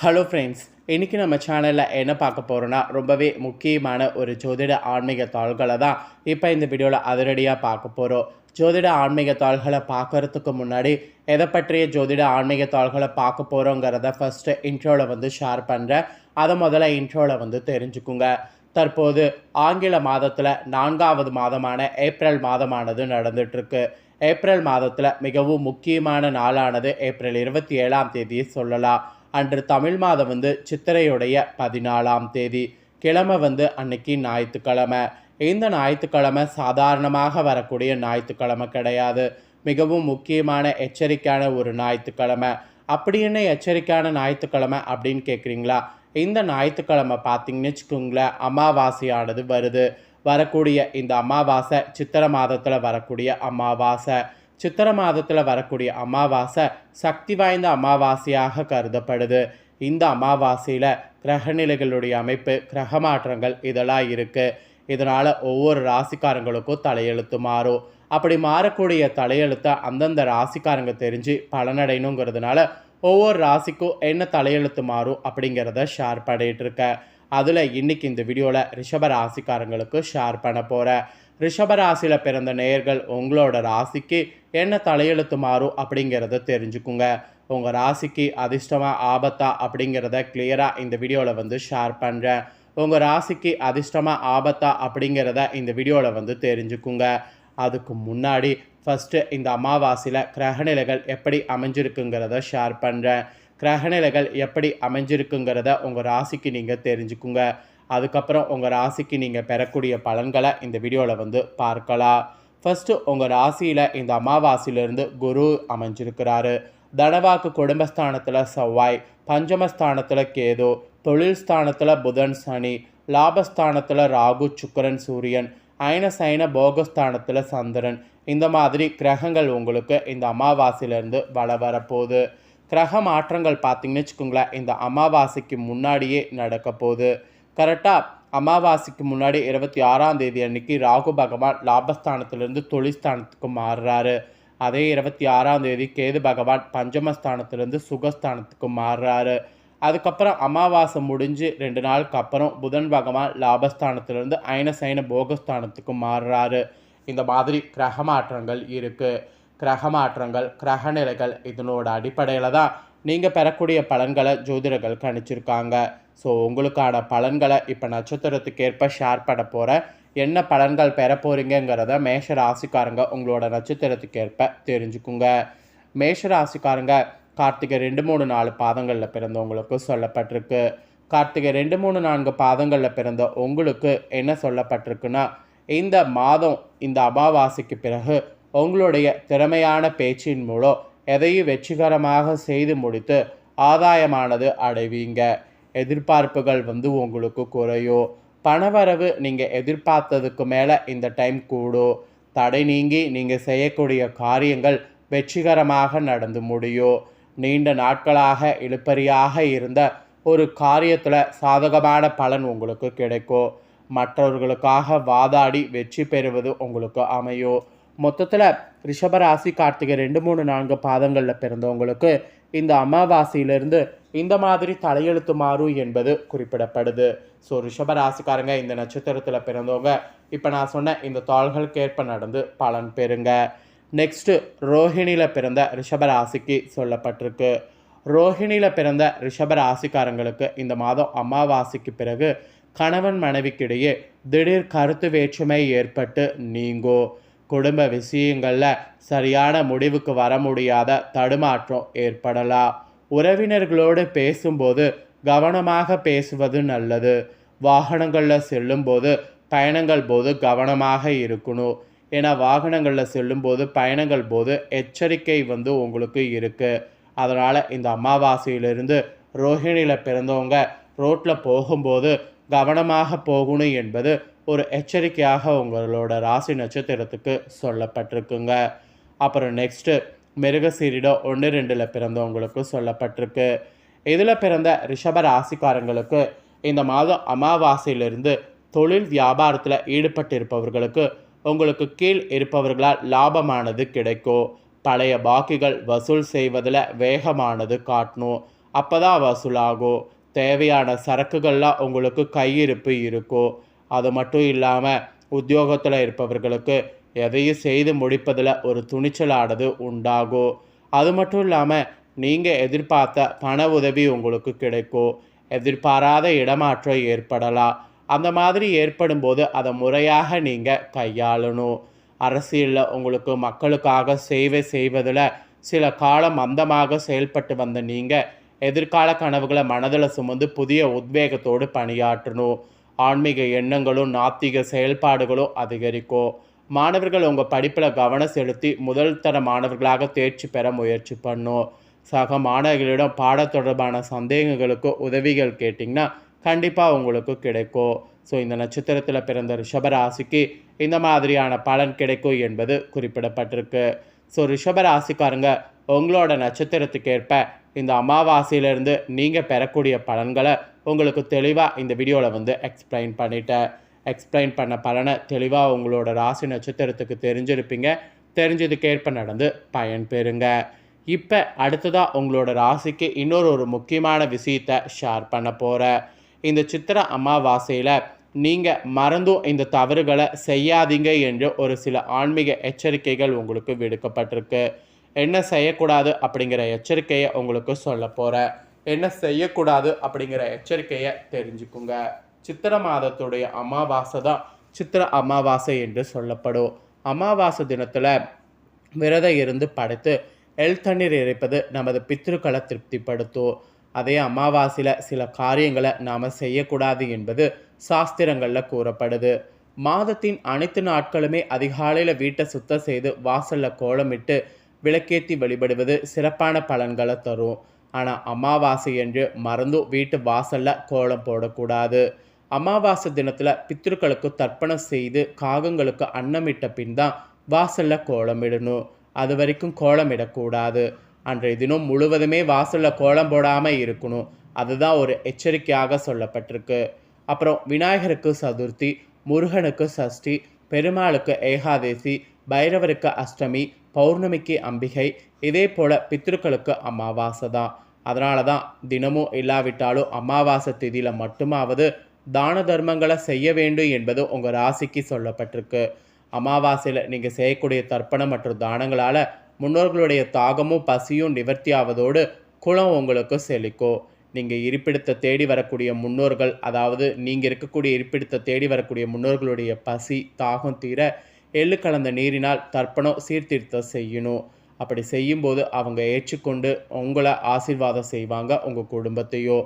Hello friends, இன்றைக்கி நம்ம சேனலில் என்ன பார்க்க போகிறோன்னா ரொம்பவே முக்கியமான ஒரு ஜோதிட ஆன்மீக தாள்களை தான் இப்போ இந்த வீடியோவில் அதிரடியாக பார்க்க போகிறோம். ஜோதிட ஆன்மீக தாள்களை பார்க்குறதுக்கு முன்னாடி எதை பற்றிய ஜோதிட ஆன்மீக தாள்களை பார்க்க போகிறோங்கிறத ஃபஸ்ட்டு இன்ட்ரோவில் ஷேர் பண்ணுறேன். அதை முதல்ல இன்ட்ரோவில் தெரிஞ்சுக்குங்க. தற்போது ஆங்கில மாதத்தில் 4வது மாதமான ஏப்ரல் மாதமானது நடந்துகிட்ருக்கு. ஏப்ரல் மாதத்தில் மிகவும் முக்கியமான நாளானது ஏப்ரல் 27ஆம் தேதியை சொல்லலாம். அன்று தமிழ் மாதம் சித்திரையுடைய 14ஆம் தேதி. கிழமை அன்னைக்கு ஞாயிற்றுக்கிழமை. இந்த ஞாயிற்றுக்கிழமை சாதாரணமாக வரக்கூடிய ஞாயிற்றுக்கிழமை கிடையாது. மிகவும் முக்கியமான எச்சரிக்கையான ஒரு ஞாயிற்றுக்கிழமை. அப்படி என்ன எச்சரிக்கையான ஞாயிற்றுக்கிழமை அப்படின்னு கேட்குறீங்களா? இந்த ஞாயிற்றுக்கிழமை பார்த்தீங்கன்னு வச்சுக்கோங்களேன், அமாவாசையானது வருது. வரக்கூடிய இந்த அமாவாசை சித்திரை மாதத்தில் வரக்கூடிய அமாவாசை. சித்திரை மாதத்தில் வரக்கூடிய அமாவாசை சக்தி வாய்ந்த அமாவாசையாக கருதப்படுது. இந்த அமாவாசையில் கிரகநிலைகளுடைய அமைப்பு, கிரக மாற்றங்கள் இதெல்லாம் இருக்குது. இதனால் ஒவ்வொரு ராசிக்காரங்களுக்கும் தலையெழுத்து மாறும். அப்படி மாறக்கூடிய தலையெழுத்தை அந்தந்த ராசிக்காரங்க தெரிஞ்சு பலனடையணுங்கிறதுனால ஒவ்வொரு ராசிக்கும் என்ன தலையெழுத்து மாறும் அப்படிங்கிறத ஷேர் பண்ணிகிட்ருக்கேன். அதில் இன்றைக்கி இந்த வீடியோவில் ரிஷப ராசிக்காரங்களுக்கு ஷேர் பண்ண போகிறேன். ரிஷபராசியில் பிறந்த நேயர்கள் உங்களோட ராசிக்கு என்ன தலையெழுத்து மாறும் அப்படிங்கிறத தெரிஞ்சுக்குங்க. உங்கள் ராசிக்கு அதிர்ஷ்டமாக ஆபத்தா அப்படிங்கிறத கிளியராக இந்த வீடியோவில் ஷேர் பண்ணுறேன். உங்கள் ராசிக்கு அதிர்ஷ்டமாக ஆபத்தா அப்படிங்கிறத இந்த வீடியோவில் தெரிஞ்சுக்குங்க. அதுக்கு முன்னாடி ஃபஸ்ட்டு இந்த அமாவாசையில் கிரகநிலைகள் எப்படி அமைஞ்சிருக்குங்கிறத ஷேர் பண்ணுறேன். கிரகநிலைகள் எப்படி அமைஞ்சிருக்குங்கிறத உங்கள் ராசிக்கு நீங்கள் தெரிஞ்சுக்குங்க. அதுக்கப்புறம் உங்கள் ராசிக்கு நீங்கள் பெறக்கூடிய பலன்களை இந்த வீடியோவில் பார்க்கலாம். ஃபஸ்ட்டு உங்கள் ராசியில் இந்த அமாவாசையிலேருந்து குரு அமைஞ்சிருக்கிறாரு. தனவாக்கு குடும்பஸ்தானத்தில் செவ்வாய், பஞ்சமஸ்தானத்தில் கேது, தொழில் ஸ்தானத்தில் புதன் சனி, லாபஸ்தானத்தில் ராகு சுக்கிரன் சூரியன், அயனசைன போகஸ்தானத்தில் சந்திரன். இந்த மாதிரி கிரகங்கள் உங்களுக்கு இந்த அமாவாசையிலேருந்து வரப்போகுது. கிரக மாற்றங்கள் பார்த்திங்கன்னு வச்சுக்கோங்களேன், இந்த அமாவாசைக்கு முன்னாடியே நடக்க போகுது. கரெக்டாக அமாவாசைக்கு முன்னாடி 26ஆம் தேதி அன்னைக்கு ராகு பகவான் லாபஸ்தானத்திலிருந்து தொழில்ஸ்தானத்துக்கு மாறுறாரு. அதே 26ஆம் தேதி கேது பகவான் பஞ்சமஸ்தானத்திலிருந்து சுகஸ்தானத்துக்கு மாறுறாரு. அதுக்கப்புறம் அமாவாசை முடிஞ்சு 2 நாளுக்கு அப்புறம் புதன் பகவான் லாபஸ்தானத்திலிருந்து அயனசைன போகஸ்தானத்துக்கு மாறுறாரு. இந்த மாதிரி கிரக மாற்றங்கள் இருக்குது. கிரக மாற்றங்கள், கிரகநிலைகள் இதனோட அடிப்படையில் தான் நீங்கள் பெறக்கூடிய பலன்களை ஜோதிடர்கள் கணிச்சிருக்காங்க. ஸோ உங்களுக்கான பலன்களை இப்போ நட்சத்திரத்துக்கு ஏற்ப ஷேர் பண்ண போகிறேன். என்ன பலன்கள் பெற போகிறீங்கிறத மேஷ ராசிக்காரங்க உங்களோட நட்சத்திரத்துக்கு ஏற்ப தெரிஞ்சுக்குங்க. மேஷ ராசிக்காரங்க கார்த்திகை 2, 3, 4 பாதங்களில் பிறந்தவங்களுக்கு சொல்லப்பட்டிருக்கு. கார்த்திகை 2, 3, 4 பாதங்களில் பிறந்த உங்களுக்கு என்ன சொல்லப்பட்டிருக்குன்னா, இந்த மாதம் இந்த அமாவாசைக்கு பிறகு உங்களுடைய திறமையான பேச்சின் மூலம் எதையும் வெற்றிகரமாக செய்து முடித்து ஆதாயமானது அடைவீங்க. எதிர்பார்ப்புகள் உங்களுக்கு குறையும். பணவரவு நீங்கள் எதிர்பார்த்ததுக்கு மேலே இந்த டைம் கூடும். தடை நீங்கி நீங்கள் செய்யக்கூடிய காரியங்கள் வெற்றிகரமாக நடந்து முடியும். நீண்ட நாட்களாக இழுபறியாக இருந்த ஒரு காரியத்தில் சாதகமான பலன் உங்களுக்கு கிடைக்கும். மற்றவர்களுக்காக வாதாடி வெற்றி பெறுவது உங்களுக்கு அமையும். மொத்தத்தில் ரிஷபராசி கார்த்திகை 2, 3, 4 பாதங்களில் பிறந்தவங்களுக்கு இந்த அமாவாசையிலிருந்து இந்த மாதிரி தலையெழுத்து மாறும் என்பது குறிப்பிடப்படுது. ஸோ ரிஷபராசிக்காரங்க இந்த நட்சத்திரத்தில் பிறந்தவங்க இப்போ நான் சொன்ன இந்த தாள்களுக்கு ஏற்ப நடந்து பலன் பெறுங்க. நெக்ஸ்ட்டு ரோஹிணியில் பிறந்த ரிஷபராசிக்கு சொல்லப்பட்டிருக்கு. ரோஹிணியில் பிறந்த ரிஷபராசிக்காரங்களுக்கு இந்த மாதம் அமாவாசைக்கு பிறகு கணவன் மனைவிக்கிடையே திடீர் கருத்து வேற்றுமை ஏற்பட்டு நீங்கும். குடும்ப விஷயங்களில் சரியான முடிவுக்கு வர முடியாத தடுமாற்றம் ஏற்படலாம். உறவினர்களோடு பேசும்போது கவனமாக பேசுவது நல்லது. வாகனங்களில் செல்லும்போது பயணங்கள் போது கவனமாக இருக்கணும். ஏன்னா வாகனங்களில் செல்லும்போது பயணங்கள் போது எச்சரிக்கை உங்களுக்கு இருக்குது. அதனால் இந்த அமாவாசையிலிருந்து ரோஹிணியில் பிறந்தவங்க ரோட்டில் போகும்போது கவனமாக போகணும் என்பது ஒரு எச்சரிக்கையாக உங்களோட ராசி நட்சத்திரத்துக்கு சொல்லப்பட்டிருக்குங்க. அப்புறம் நெக்ஸ்ட்டு மிருகசீரிடம் 1, 2ல் பிறந்தவங்களுக்கு சொல்லப்பட்டிருக்கு. இதில் பிறந்த ரிஷப ராசிக்காரங்களுக்கு இந்த மாதம் அமாவாசையிலிருந்து தொழில் வியாபாரத்தில் ஈடுபட்டிருப்பவர்களுக்கு உங்களுக்கு கீழ் இருப்பவர்களால் லாபமானது கிடைக்கும். பழைய பாக்கிகள் வசூல் செய்வதில் வேகமானது காட்டணும். அப்போ தான் வசூலாகும். தேவையான சரக்குகள்லாம் உங்களுக்கு கையிருப்பு இருக்கும். அது மட்டும் இல்லாமல் உத்தியோகத்தில் இருப்பவர்களுக்கு எதையும் செய்து முடிப்பதில் ஒரு துணிச்சலானது உண்டாகும். அது மட்டும் இல்லாமல் நீங்கள் எதிர்பார்த்த பண உதவி உங்களுக்கு கிடைக்கும். எதிர்பாராத இடமாற்றம் ஏற்படலாம். அந்த மாதிரி ஏற்படும்போது அதை முறையாக நீங்கள் கையாளணும். அரசியலில் உங்களுக்கு மக்களுக்காக சேவை செய்வதில் சில காலம் மந்தமாக செயல்பட்டு வந்த நீங்கள் எதிர்கால கனவுகளை மனதில் சுமந்து புதிய உத்வேகத்தோடு பணியாற்றணும். ஆன்மீக எண்ணங்களும் நாத்திக செயல்பாடுகளும் அதிகரிக்கும். மாணவர்கள் உங்கள் படிப்பில் கவனம் செலுத்தி முதல் தர மாணவர்களாக தேர்ச்சி பெற முயற்சி பண்ணும். சக மாணவர்களிடம் பாட தொடர்பான சந்தேகங்களுக்கு உதவிகள் கேட்டிங்கன்னா கண்டிப்பாக உங்களுக்கு கிடைக்கும். ஸோ இந்த நட்சத்திரத்தில் பிறந்த ரிஷபராசிக்கு இந்த மாதிரியான பலன் கிடைக்கும் என்பது குறிப்பிடப்பட்டிருக்கு. ஸோ ரிஷபராசிக்காரங்க உங்களோட நட்சத்திரத்துக்கு ஏற்ப இந்த அமாவாசையிலேருந்து நீங்கள் பெறக்கூடிய பலன்களை உங்களுக்கு தெளிவாக இந்த வீடியோவில் எக்ஸ்பிளைன் பண்ணிட்டேன். எக்ஸ்பிளைன் பண்ண பலனை தெளிவாக உங்களோட ராசி நட்சத்திரத்துக்கு தெரிஞ்சிருப்பீங்க. தெரிஞ்சதுக்கேற்ப நடந்து பயன் பெறுங்க. இப்போ அடுத்ததாக உங்களோட ராசிக்கு இன்னொரு முக்கியமான விஷயத்தை ஷேர் பண்ண போகிறேன். இந்த சித்திரை அமாவாசையில் நீங்கள் மறந்தும் இந்த தவறுகளை செய்யாதீங்க என்று ஒரு சில ஆன்மீக எச்சரிக்கைகள் உங்களுக்கு விடுக்கப்பட்டிருக்கு. என்ன செய்யக்கூடாது அப்படிங்கிற எச்சரிக்கையை உங்களுக்கு சொல்ல போகிறேன். என்ன செய்யக்கூடாது அப்படிங்கிற எச்சரிக்கையை தெரிஞ்சுக்குங்க. சித்திரை மாதத்துடைய அமாவாசை தான் சித்திரை அமாவாசை என்று சொல்லப்படும். அமாவாசை தினத்தில் விரதம் இருந்து படைத்து தண்ணீர் இறைப்பது நமது பித்ருக்களை திருப்திப்படுத்தும். அதே அமாவாசையில் சில காரியங்களை நாம் செய்யக்கூடாது என்பது சாஸ்திரங்களில் கூறப்படுது. மாதத்தின் அனைத்து நாட்களுமே அதிகாலையில் வீட்டை சுத்தம் செய்து வாசலில் கோலமிட்டு விளக்கேற்றி வழிபடுவது சிறப்பான பலன்களை தரும். ஆனால் அமாவாசை என்று மறந்தும் வீட்டு வாசலில் கோலம் போடக்கூடாது. அமாவாசை தினத்தில் பித்ருக்களுக்கு தர்ப்பணம் செய்து காகங்களுக்கு அன்னமிட்ட பின் தான் வாசலில் கோலமிடணும். அது வரைக்கும் கோலமிடக்கூடாது. அன்றைய தினம் முழுவதுமே வாசலில் கோலம் போடாமல் இருக்கணும். அதுதான் ஒரு எச்சரிக்கையாக சொல்லப்பட்டிருக்கு. அப்புறம் விநாயகருக்கு சதுர்த்தி, முருகனுக்கு சஷ்டி, பெருமாளுக்கு ஏகாதேசி, பைரவருக்கு அஷ்டமி, பௌர்ணமிக்கு அம்பிகை, இதே போல் பித்ருக்களுக்கு அமாவாசை தான். அதனால தான் தினமும் இல்லாவிட்டாலும் அமாவாசை திதியில் மட்டுமாவது தான தர்மங்களை செய்ய வேண்டும் என்பது உங்கள் ராசிக்கு சொல்லப்பட்டிருக்கு. அமாவாசையில் நீங்கள் செய்யக்கூடிய தர்ப்பணம் மற்றும் தானங்களால் முன்னோர்களுடைய தாகமும் பசியும் நிவர்த்தியாவதோடு குலம் உங்களுக்கு செழிக்கும். நீங்கள் இருப்பிடத்தை தேடி வரக்கூடிய முன்னோர்கள், அதாவது நீங்கள் இருக்கக்கூடிய இருப்பிடத்தை தேடி வரக்கூடிய முன்னோர்களுடைய பசி தாகம் தீர எள்ளு கலந்த நீரினால் தர்ப்பணம் சீர்திருத்தம் செய்யணும். அப்படி செய்யும்போது அவங்க ஏற்றுக்கொண்டு உங்களை ஆசீர்வாதம் செய்வாங்க, உங்கள் குடும்பத்தையோ.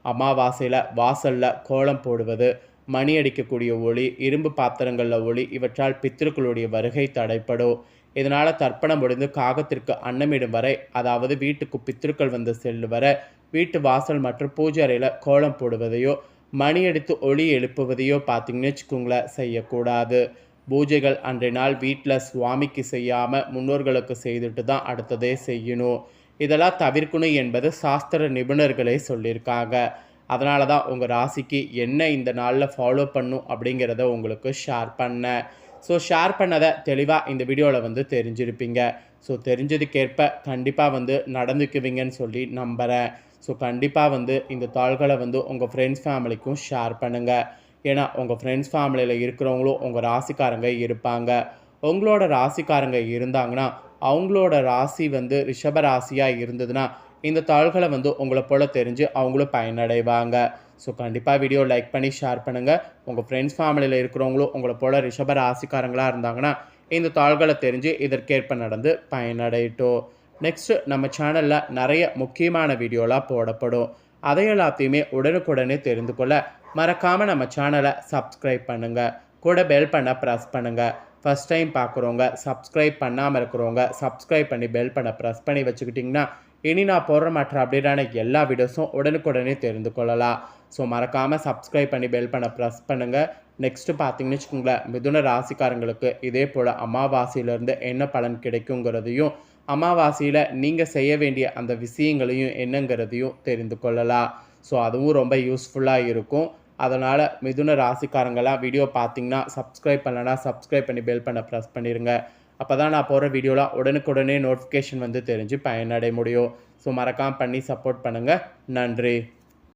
அமாவாசையில் வாசலில் கோலம் போடுவது, மணி அடிக்கக்கூடிய ஒளி, இரும்பு பாத்திரங்களில் ஒளி, இவற்றால் பித்திருக்களுடைய வருகை தடைப்படும். இதனால் தர்ப்பணம் முடிந்து காகத்திற்கு அன்னமிடும் வரை, அதாவது வீட்டுக்கு பித்திருக்கள் செல்லும் வரை வீட்டு வாசல் மற்றும் பூஜை அறையில் கோலம் போடுவதையோ மணி அடித்து ஒளி எழுப்புவதையோ பார்த்தீங்கன்னு வச்சுக்கோங்களேன் செய்யக்கூடாது. பூஜைகள் அன்றைய நாள் வீட்டில் சுவாமிக்கு செய்யாமல் முன்னோர்களுக்கு செய்துட்டு தான் அடுத்ததே செய்யணும். இதெல்லாம் தவிர்க்கணும் என்பது சாஸ்திர நிபுணர்களே சொல்லியிருக்காங்க. அதனால தான் உங்கள் ராசிக்கு என்ன இந்த நாளில் ஃபாலோ பண்ணும் அப்படிங்கிறத உங்களுக்கு ஷேர் பண்ணேன். ஸோ ஷேர் பண்ணதை தெளிவாக இந்த வீடியோவில் தெரிஞ்சிருப்பீங்க. ஸோ தெரிஞ்சதுக்கேற்ப கண்டிப்பாக நடந்துக்குவீங்கன்னு சொல்லி நம்புகிறேன். ஸோ கண்டிப்பாக இந்த தாள்களை உங்கள் ஃப்ரெண்ட்ஸ் ஃபேமிலிக்கும் ஷேர் பண்ணுங்கள். ஏன்னா உங்கள் ஃப்ரெண்ட்ஸ் ஃபேமிலியில் இருக்கிறவங்களும் உங்கள் ராசிக்காரங்க இருப்பாங்க. உங்களோட ராசிக்காரங்க இருந்தாங்கன்னா அவங்களோட ராசி ரிஷப ராசியாக இருந்ததுன்னா இந்த தாள்களை உங்களை போல் தெரிஞ்சு அவங்களும் பயனடைவாங்க. ஸோ கண்டிப்பாக வீடியோ லைக் பண்ணி ஷேர் பண்ணுங்கள். உங்கள் ஃப்ரெண்ட்ஸ் ஃபேமிலியில் இருக்கிறவங்களும் உங்களை போல் ரிஷப ராசிக்காரங்களாக இருந்தாங்கன்னா இந்த தாள்களை தெரிஞ்சு இதற்கேற்ப நடந்து பயனடையட்டும். நெக்ஸ்ட்டு நம்ம சேனலில் நிறைய முக்கியமான வீடியோலாம் போடப்படும். அதை எல்லாத்தையுமே உடனுக்குடனே தெரிந்து கொள்ள மறக்காமல் நம்ம சேனலை சப்ஸ்கிரைப் பண்ணுங்கள். கூட பெல் பண்ண ப்ரெஸ் பண்ணுங்கள். ஃபஸ்ட் டைம் பார்க்குறவங்க, சப்ஸ்கிரைப் பண்ணாமல் இருக்கிறவங்க சப்ஸ்கிரைப் பண்ணி பெல் பண்ண ப்ரெஸ் பண்ணி வச்சுக்கிட்டிங்கன்னா இனி நான் போடுற மற்ற அப்டேட்டான எல்லா வீடியோஸும் உடனுக்குடனே தெரிந்து கொள்ளலாம். ஸோ மறக்காமல் சப்ஸ்கிரைப் பண்ணி பெல் பண்ண ப்ரெஸ் பண்ணுங்கள். நெக்ஸ்ட்டு பார்த்தீங்கன்னு வச்சுக்கோங்களேன், மிதுன ராசிக்காரங்களுக்கு இதே போல் அமாவாசையிலேருந்து என்ன பலன் கிடைக்குங்கிறதையும் அமாவாசையில் நீங்கள் செய்ய வேண்டிய அந்த விஷயங்களையும் என்னங்கிறதையும் தெரிந்து கொள்ளலாம். ஸோ அதுவும் ரொம்ப யூஸ்ஃபுல்லாக இருக்கும். அதனால் மிதுன ராசிக்காரங்களாம் வீடியோ பார்த்தீங்கன்னா சப்ஸ்கிரைப் பண்ணலன்னா சப்ஸ்கிரைப் பண்ணி பெல் பண்ண ப்ரெஸ் பண்ணிடுங்க. அப்போ தான் நான் போகிற வீடியோலாம் உடனுக்குடனே நோட்டிஃபிகேஷன் தெரிஞ்சு பயனடைய முடியும். ஸோ மறக்காமல் பண்ணி சப்போர்ட் பண்ணுங்கள். நன்றி.